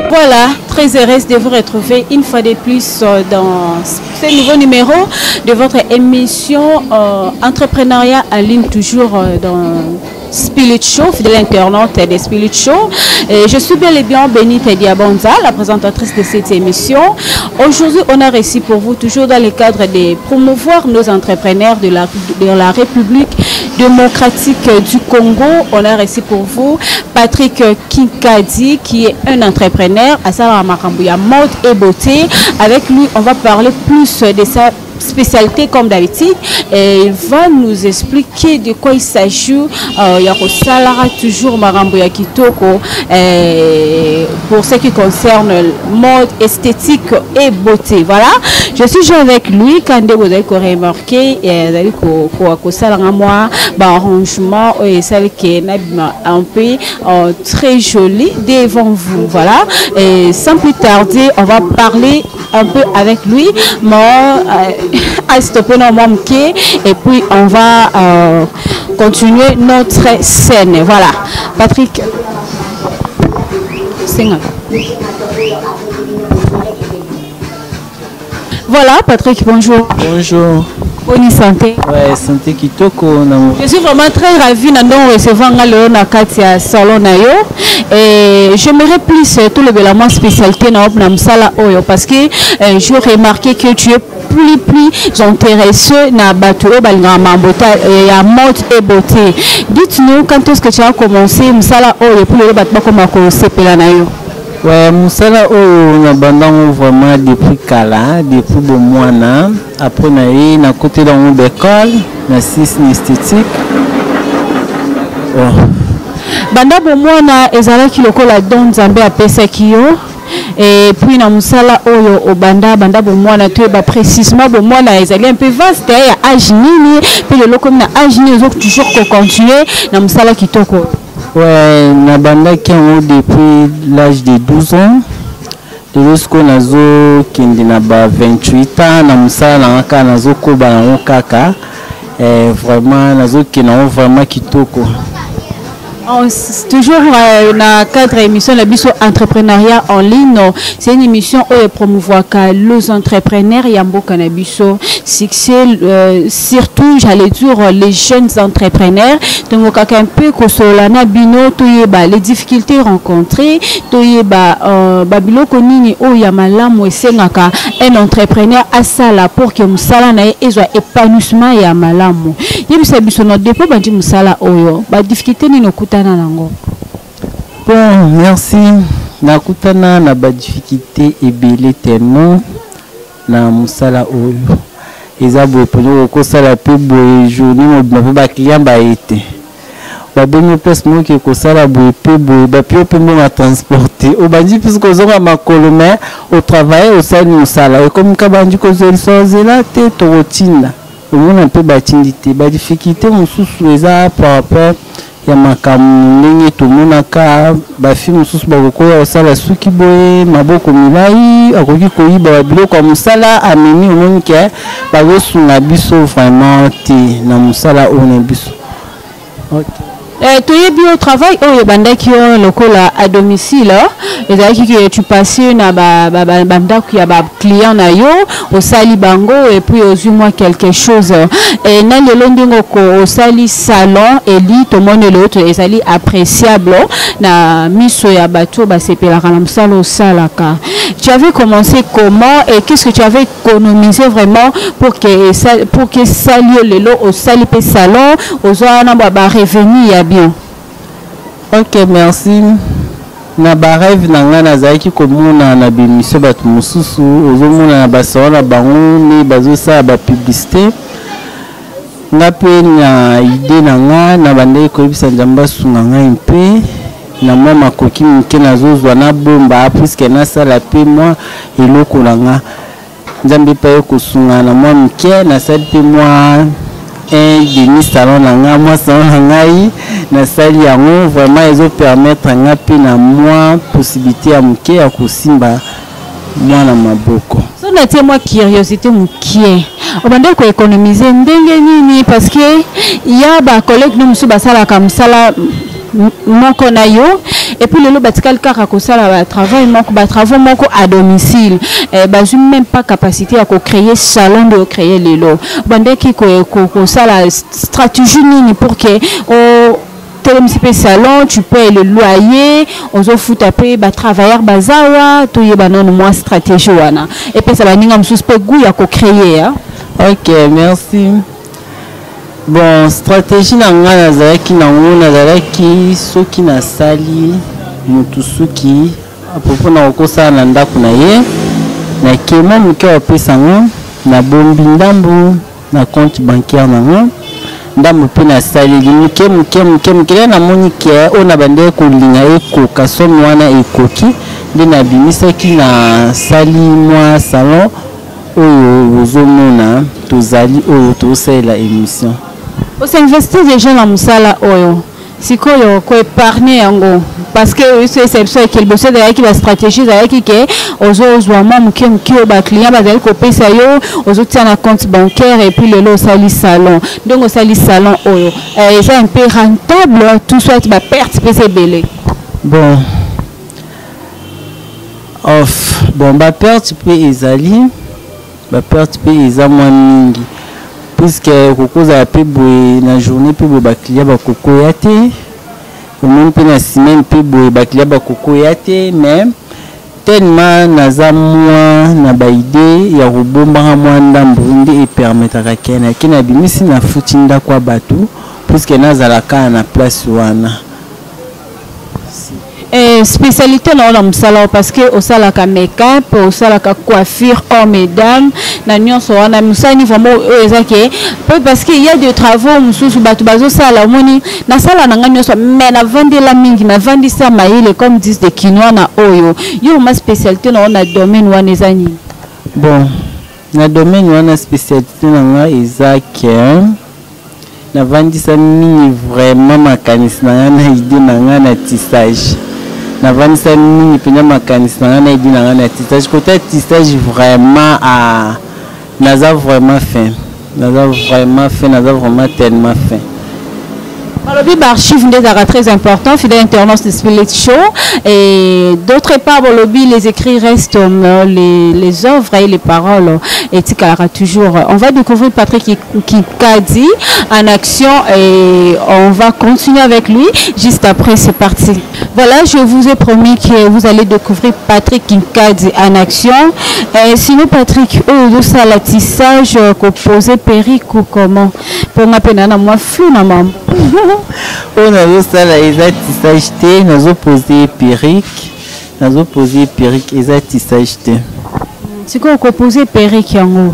Voilà, très heureuse de vous retrouver une fois de plus dans ce nouveau numéro de votre émission Entrepreneuriat en ligne, toujours dans Spirit Show, fidèle internaute des Spirit Show. Et je suis bel et bien Benita Diabonza, la présentatrice de cette émission. Aujourd'hui, on a réussi pour vous, toujours dans le cadre de promouvoir nos entrepreneurs de la République démocratique du Congo. On a réussi pour vous Patrick Kinkadi, qui est un entrepreneur à Salamakambuya mode et beauté. Avec lui, on va parler plus de sa spécialité comme d'habitude, et il va nous expliquer de quoi il s'agit. Yako Salara toujours Marambuya Kitoko pour ce qui concerne mode, esthétique et beauté. Voilà, je suis joué avec lui. Quand vous avez remarqué, moi arrangement et celle qui est un peu très joli devant vous. Voilà, et sans plus tarder, on va parler un peu avec lui. À stopper nos manqués, et puis on va continuer notre scène. Voilà, Patrick. Voilà, Patrick, bonjour. Bonjour. Bonne santé. Ouais, santé kitoko. Je suis vraiment très ravie de recevoir le Katia salon nayo, et j'aimerais plus tout le bélamant spécialité na msala oyo, parce que j'ai remarqué que tu es plus intéressé na bateau balinga mambota ya mode et beauté. Dites-nous quand est-ce que tu as commencé msala oyo pour le bateau comme commencer pela nayo? Ouais, msala oyo na bandango vraiment depuis kala, depuis bon mois na après na côté dans mon école na six esthétique. Banda bon mois na ezala ki lokola don Nzambe apesa kiyo. Et puis na musala oyo obanda banda bon moi na te ba précisément bon moi na ezali un peu vaste ya âge nini, puis le lokom na âge nini zo toujours continuer na musala kitoko. Ouais, na banda qui ont depuis l'âge de 12 ans. De ce qu'on a zo kindi na ba 28 ans na musala na ka na zo ko ba na kaka. Vraiment na zo ki na vraiment kitoko. Toujours dans le cadre de l'émission la biso entrepreneuriat en ligne, c'est une émission où promouvoir les entrepreneurs et amboka na biso succès, surtout j'allais dire les jeunes entrepreneurs. Donc un peu que solana bino toyeba les difficultés rencontrées, toyeba babilo konini o ya malamu esengaka un entrepreneur à sala pour que musala na ezwa épanouissement ya malamu. Yebisa biso no depuis bandi musala oyo ba difficulté ni no bon, merci. Nakutana na ba difficulté ebele tellement na musala oyo. Ezabo polo ko sala pe boye journée mo ba client ba été. Ba bonne place mo ke ko sala boye pe boye ba pio pe mo transporter. O bandi puisque ozonga makolome au travail au sala musala. Comme ka bandi ko zela te to routine. On a un peu batindité, ba difficulté mususu eza par rapport ya makamu ndenge tomonaka bafi mosusu bakokoya osala suki boye maboko milai akoki koyiba biloko ya mosala amemi omoni ke bazosunga biso vraiment te na mosala oyo na biso. Tu es bien au travail, oh banda qui ont local à domicile, et que tu passes na banda qui a client na yo au sali bango et puis aux moi quelque chose et na le londingo au sali salon et lit tout monde l'autre et sali appréciable na miso ya bateau ba sepela kana msalo salaka. Tu avais commencé comment et qu'est-ce que tu avais économisé vraiment pour que sali le lot au sali pe salon aux ana ba revenu ya bien. Ok, merci. Na ba rêve na nga nazaki komona na bimisio batu mususu ozomona na basala na bango ni bazosa ba publicité. Nga pe na idée na nga na bande ko bisa njamba sunga nga mpe na mwa makoki mke nazozwa na bomba puisque na sala pe moi eloko na nga. Njambe pa ko sunga na mwa mke na sala pe moi un demi salon nanga moi salon nangai na sali yango vraiment ezo permettre nga pe na moi possibilité ya muke ya kosimba moi na maboko. So na tie moi curiosité mukie obanda ko économiser ndenge nini parce que il y a ba collègue nous musu basala comme sala moko na yo et puis lelo batikal kaka ko sala ba travail moko ba travaux moko à domicile ba ju même pas capacité à créer salon de créer lelo bande ki ko sala stratégie nini pour que au tel salon tu payes le loyer on se fout taper ba travailleur bazawa to yeba non moi stratégie wana et puis ça va ninga msusu pe goût ya ko créer hein. OK, merci. Bon, stratégie nanga nazalaki nango nazalaki soki na sali mutu soki apropos na okosala na ndako na ye na kema muke wapesa ngo na bombi ndambo na compte bancaire nango ndambo pe na sali muke na moni ke ona bande kolinga ekoka somi wana ekoki nde na bimisaki na sali moi salon oyo ozomona tozali oyo tosalela émission. On s'investit déjà dans musala oyo. Sikoyo ko épargner yango parce que c'est ça qui bosse derrière qui va stratégie derrière qui que ozozwa mwa muke ba client bazali ko pesa yo ozotia na compte bancaire et puis le lo sali salon. Donc au sali salon oyo c'est un peu rentable tout soit ba perte c'est belé. Bon. Bon ba perte pe ezali ba perte pe eza mwa mingi. Puisque koko za pe boye na journée pe boye ba client ba koko yate ou même pe na semaine pe boye ba client ba koko yate mais tellement naza moi na ba idée ya robomba mwa ndambo nde e permettre kena bimisi na futinda kwa batu puisque nazalaka na place wana. Spécialité dans le salon parce que au salon ka make-up au salon ka coiffure hommes et dames na nyonso wana musani vraiment ezake parce qu'il y a des travaux mususu batu bazo sala moni na sala na nyonso mais na vendre la mingi na vendre ça maïle comme disent des quinoa na oyo yo ma spécialité na on a domaine wana ezani. Bon na domaine wana spécialité na ezake na vendre ça mingi vraiment makanisi na idée na tissage. Na vanisa mini penya makanisi na idée na tissage côté tissage vraiment à naza vraiment fin naza vraiment tellement fin. Alors, le archive est très important, fidèle internaute de Spirit Show. Et d'autre part, le lobby, les écrits restent, les œuvres et les paroles. Et toujours. On va découvrir Patrick Kinkadi en action et on va continuer avec lui juste après. C'est parti. Voilà, je vous ai promis que vous allez découvrir Patrick Kinkadi en action. Et sinon, Patrick, ça la tissage composé périque ou comment? Pour ma peine, moi, flou, maman. On a vu ça là, ils ont tissage té, nous avons posé perruque, ils ont tissage té. C'est quoi composé perruque yango?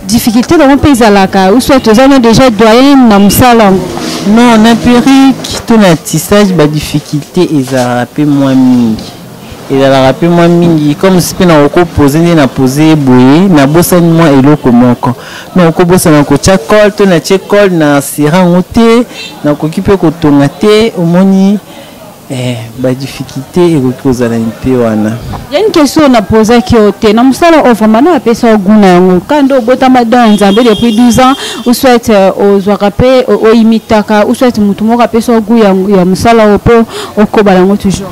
Difficulté dans mon pays à la cas, ou soit vous avez déjà doyen dans le salon. Non, on a perruque, tout le tissage, difficulté, ils ont rappelé moins mingi. Et la rappelé moins mingi, comme si on a posé, on a posé boye, na bossa moi et l'autre moko. Non, on bossa na kocha col, tout na col na siran oté, na kokipe kotonate, au moni difficulté et cause à l'impi wana. Il y a une question on a posé qui oté, na musala vraiment na pesa oguna yango. Quand on bota madon nzambe depuis 12 ans, ou soit aux rapé au imitaka, ou soit mutu moko pesa ogu ya musala opo okobala ngo toujours.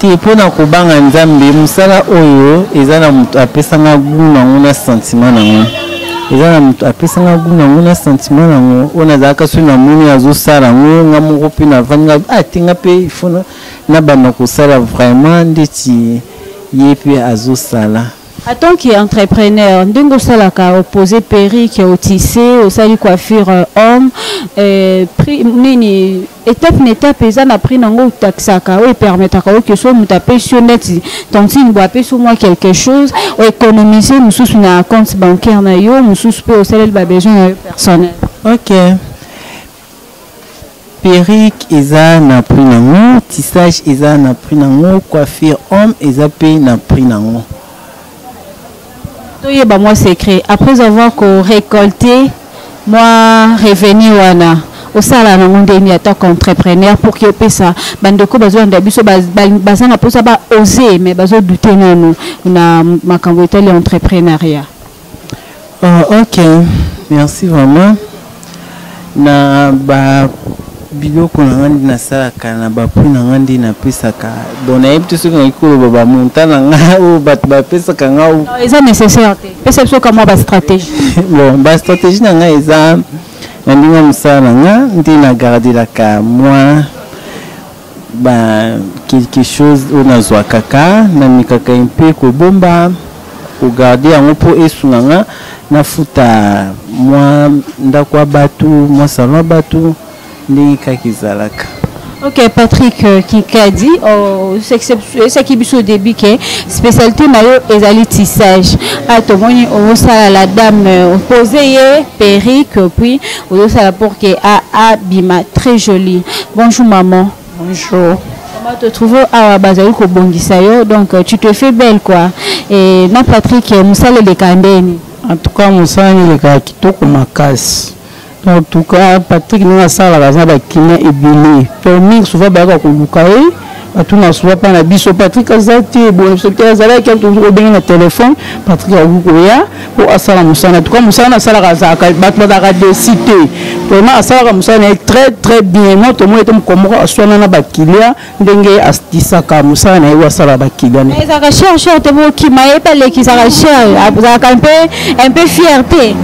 Pona kobanga nzambe musala oyo ezana mutu apesanga guna ngona sentiment nango ezana mutu apesanga guna ngona sentiment nango ona zaka so na muni azosala ngo ngamoko pe na vanga tinga pe ifona na bana kosala vraiment ndeti yepe azosala. En tant qu'entrepreneur, ndingo salaka opposé perruque au tissé, au sali coiffure homme, nini étape ça n'a pris nango taxaka ou permettra que soit mutape sur net tantine boape sur moi quelque chose ou économiser mususu na compte bancaire na yo mususu pe au salaire ba besoin personnel. OK. Perruque eza na prix nango, tissage eza na prix nango, coiffure homme eza pe na prix nango. Moi secret après avoir récolté moi revenu wana au sala na monde ni attaque entrepreneur pour que pesa bandeko bazo ndabiso bazana posa ba oser mais bazo douter nanu na makambo etali entrepreneuriat. OK, merci vraiment. Na ba biloko na ngandi na salaka na ba pu na ngandi na pesa ka bon na yebto so ngiko ba montana nga o ba pesa ka nga o eza nécessaire pesa so comme ba stratégie. Bon ba stratégie na nga eza na ndinga musala nga ndina garder la ka moi ba quelque chose on a zwa kaka na mikaka impe ko bomba ko garder en po esunanga na futa moi ndakwa batu moi salon batu ndingi kakizalaka. OK, Patrick Kikadi, c'est qui biso début que spécialité na yo ezali tissage. A to moni o sala la dame posée perruque puis o sala pour que a bima très joli. Bonjour maman. Bonjour. Comment te trouves à bazali ko bongisa yo donc tu te fais belle quoi. Et na Patrick musala le kandeni. En tout cas musala le ka kitoko makasi. En tout cas, Patrick n'a pas la raison de ébélé. Permis souvent baga kolukaye, tout n'a souvent pas na biso Patrick azati bon secteur azala qui a toujours bien le téléphone Patrick agukoya pour asala musana. En tout cas musana sala raza ka batla de cité. Vraiment asala musana est très bien. Moi tout le monde est comme aswana na bakilia ndenge astisa ka musana et asala bakilia. Mais ça cherche te mo ki maye pale ki ça cherche un peu fierté.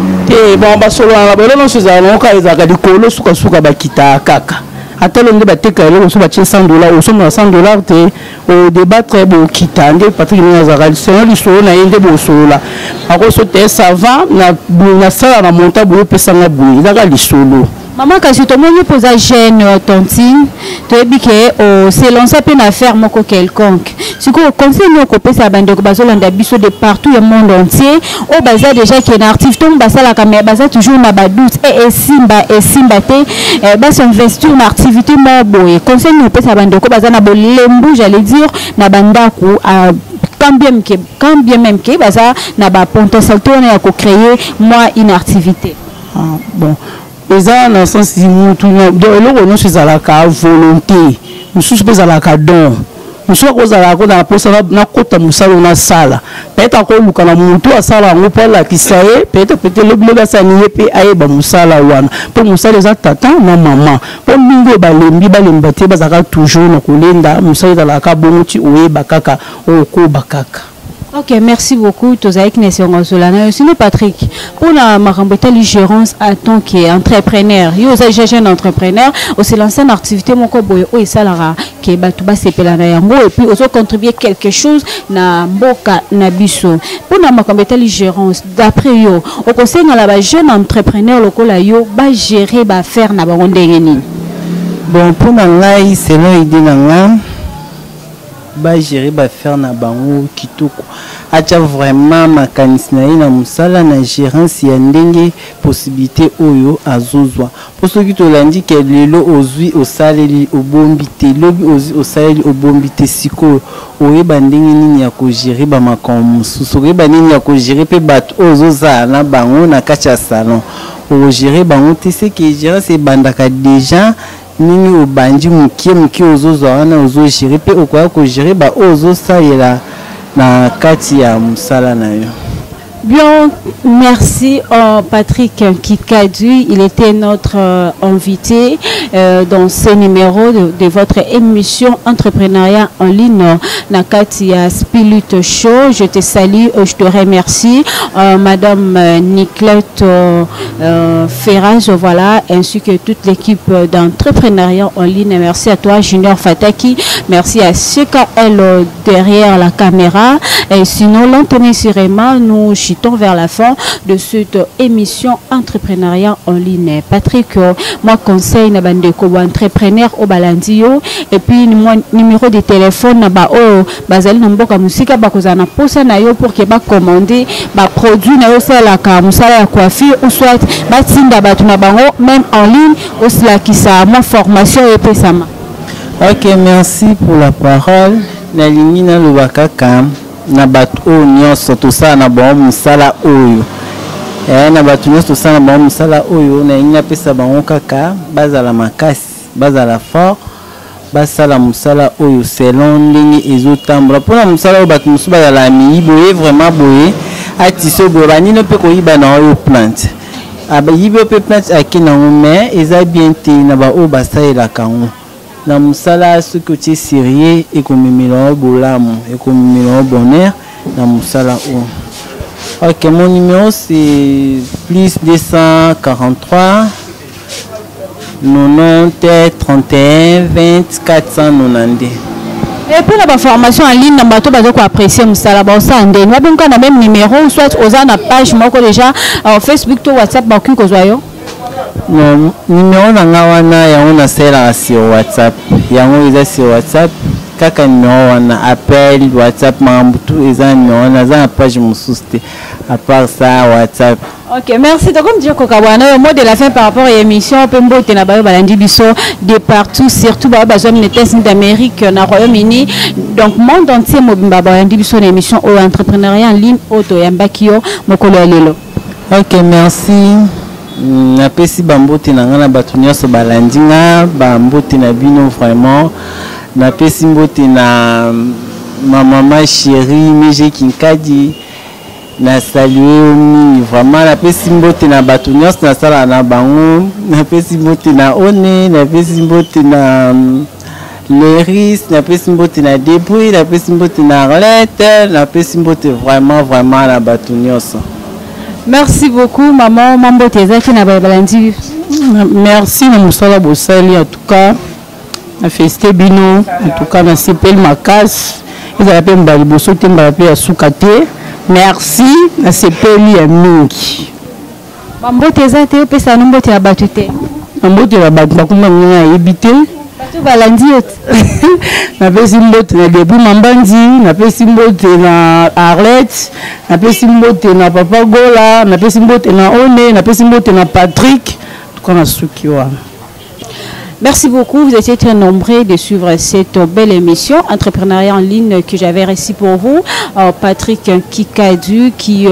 Bon basolo na bolo no suzana ka ezaka dikolo suka bakita kaka atelo nde bateka eloko so batie $100 osomo na $100 te o débattre bo kita nde Patrick Nazara c'est lisolo na yende bo sola akoso te savant na sala na monta bo pesa na bo ezaka lisolo. Maman, quand tu me poses à jeune tontine, tu es dit que c'est lancé une affaire moko quelconque. Si vous conseillez que vous avez des gens de partout le monde entier, au bazar déjà qui est un artiste, on basa la caméra, basa toujours na badoute et simba te, basa investir une activité mobo. Conseil nous peut savoir de quoi basa na bolembu, j'allais dire na bandaku à quand bien même que basa na ba potentialité on a créer moi une activité. Bon. Eza na sens mutu de eloko no sezala ka volonté mususu bezala ka don mususu ko zala ko na posa na kota musalo na sala peut-être ko luka na mutu asala ngo pala kisaye peut-être le sa nié pe ayeba musala wana po musala za tata na mama po mingo balembi te bazaka toujours na kolenda musala la ka bonguti oyeba kaka ko bakaka. OK, merci beaucoup. Sinon, Patrick, pour la marambetali gérance en tant qu'entrepreneur, yo za jeune entrepreneur, on s'est lancé une activité moko boye o isalara ke batuba sepelana yango et puis on contribuer quelque chose na mboka na biso. Pour la marambetali gérance, d'après yo, on conseille na la jeune entrepreneur lokola yo ba gérer ba faire na bango ndenge nini. Bon, pour ngai selon idée nanga ba gérer ba faire na bango kitoko acha vraiment makanisi na ina musala na gérance ya ndenge possibilité oyo azozwa poso kitolandi ke lelo ozwi osaleli obombite lobi ozwi osaleli obombite siko oyeba ndenge nini ya ko gérer ba makambo mususu oyeba nini ya ko gérer pe bato ozoza na bango na kacha salon o gérer bango te ce que gérance bandaka déjà nini obandi mukie ozozwa wana ozogere pe okoya kogere ba ozosalela na kati ya musala na yo. Bien, merci Patrick Kikadu. Il était notre invité dans ce numéro de votre émission Entrepreneuriat en ligne Nakatia Spirit Show. Je te salue, je te remercie. Madame Niclette Ferraz, voilà, ainsi que toute l'équipe d'entrepreneuriat en ligne. Merci à toi, Junior Fataki. Merci à CKL derrière la caméra. Et sinon, l'Anthony Sirema, nous chutons vers la fin de cette émission Entrepreneuriat en ligne. Patrick, moi conseille na bandeko entrepreneur au balandio et puis mon numéro de téléphone na ba o bazali na mboka musika bakozana posa na yo pour que ba commander ba produit na yo sala ka musala ya coiffure ou soit ba tinda batu na bango même en ligne ou cela qui ça ma formation et pesama. OK, merci pour la parole. Na lingi na lobaka kam na bato o nyonso to sa na bon musala oyo na bato nyonso tosala bango mosala oyo na ingi apesa bango kaka bazala makasi bazala fort basala mosala oyo selon ndenge ezotambola mpona mosala oyo bato mosusu bazala miyi boye vraiment boye atise boye banino mpe koyiba na oyo plante abayibi mpe plante ake nango mais eza bien te na baoyo basalelaka yango na mosala soki otie sérieux ekomemela bolamu ekomemela bonheur na mosala oyo. Ok, mon numéro c'est plus 243 90 31 20 492. Et puis la formation en ligne, on va apprécier Moussala Bossa en ligne. On a même numéro, soit aux na page, moi déjà Facebook, WhatsApp, beaucoup que zoyo. Non, numéro n'angawana ya on a celle sur WhatsApp. Ya on est sur WhatsApp. Kaka numéro wana appel WhatsApp mambutu eza numéro na za page mususte à part ça WhatsApp. Ok, merci. Donc comme dire Kokabwana au mot de la fin par rapport à l'émission Pembo Tenabayo Balandi Biso de partout surtout ba besoin de tests d'Amérique na Royaume-Uni donc monde entier mobimba Balandi Biso l'émission au entrepreneuriat en ligne auto yambakio mokolo lelo. Ok, merci. Napesi bambote na ngana batu nyonso balandi nga bambote na bino vraiment. Na pesi mbote na ma maman chérie Mije Kinkadi na saluer mingi vraiment na pesi mbote na bato nyonso na sala na bango na pesi mbote na One na pesi mbote na Leris na pesi mbote na Debris na pesi mbote na Arlette na pesi mbote vraiment na bato nyonso. Merci beaucoup maman mambote ezaki na balandi. Merci na musala bosali en tout cas. Na feste bino en tout cas na sepel makas ezala pe mbali boso te mbala pe ya suka te merci na sepeli ya mingi bambote eza te pesa nombote ya bato te mbote ya bato bakumba ngena yebi te bato balandi na pesi mbote na Debris Mambandi na pesi mbote na Arlette na pesi mbote na Papa Gola na pesi mbote na One na pesi mbote na Patrick tukana suki wana. Merci beaucoup, vous étiez très nombreux de suivre cette belle émission Entrepreneuriat en ligne que j'avais réussi pour vous. Patrick Kikadu qui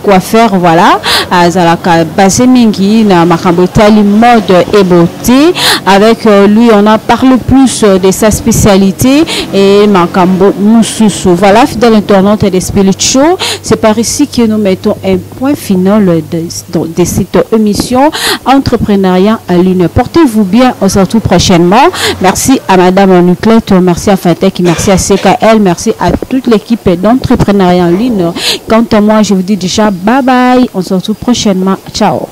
coiffeur voilà à Zalaka Basemingi na Makambotali mode et beauté. Avec lui on a parlé plus de sa spécialité et Makambo Moussousou. Voilà, fidèle internaute des Spirit Show, c'est par ici que nous mettons un point final de cette émission Entrepreneuriat en ligne. Portez-vous bien. On se retrouve prochainement. Merci à Madame Onuclette, merci à Fatek, merci à CKL, merci à toute l'équipe d'entrepreneuriat en ligne. Quant à moi, je vous dis déjà bye bye. On se retrouve prochainement. Ciao.